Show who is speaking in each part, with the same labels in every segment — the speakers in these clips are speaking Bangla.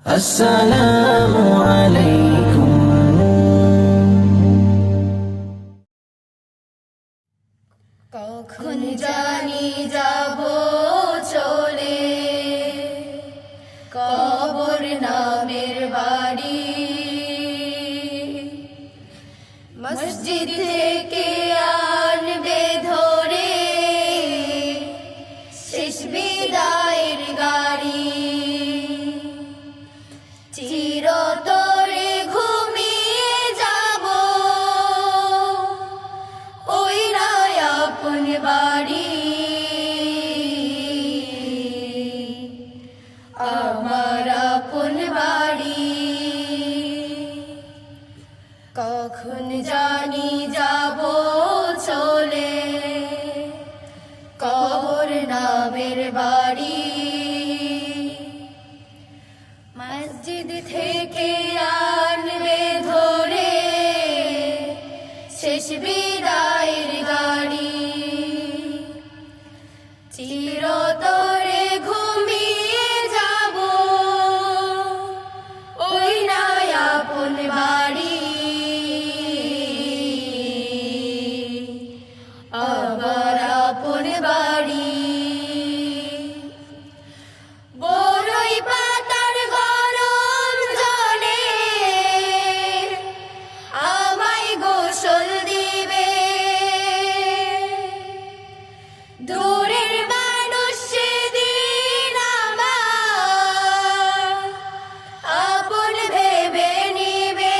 Speaker 1: আসসালামু আলাইকুম।
Speaker 2: কখন জানি যাব চলে কবর নামের বাড়ি, মসজিদ থেকে আনবে ধরে শেষ বিদায়ের গাড়ি। চিরতরে ঘুমিয়ে যাব ওই নয় আপন বাড়ি, আমার আপন বাড়ি। কখন জানি যাব চলে কবর নামের বাড়ি, মসজিদ থেকে আনবে ধরে শেষ বিদায়ের গাড়ি। চিরতরে ঘুমিয়ে যাব ওই নয় আপন বাড়ি, আমার আপন বাড়ি। বড়ই পাতার গরম জলে আমায় গোসল দিবে, দূরের মানুষ সেদিন আমার আপন ভেবে নিবে।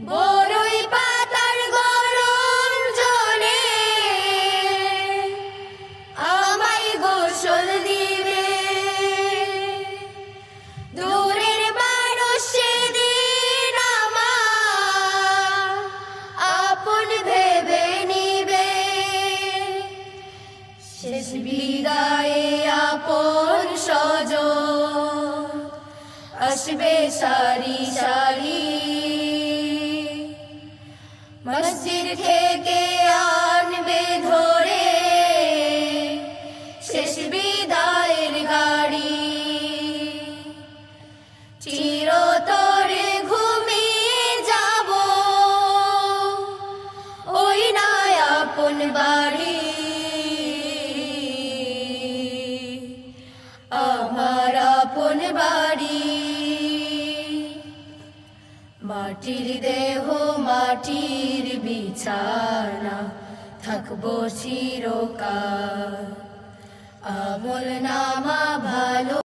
Speaker 2: বড়ই পাতার গরম জলে আমায় গোসল দিবে, দূরের মানুষ সেদিন আমার আপন ভেবে নিবে। শেষ বিদায়ে আপন স্বজন আসবে সারি সারি, মসজিদ থেকে আনবে ধরে শেষ বিদায়ের গাড়ি। চিরতরে ঘুমিয়ে যাব ওই নয় আপন বাড়ি, আমার আপন বাড়ি। মাটির দেহ মাটির বিছানা থাকবো চিরকাল, আমল নামা ভালো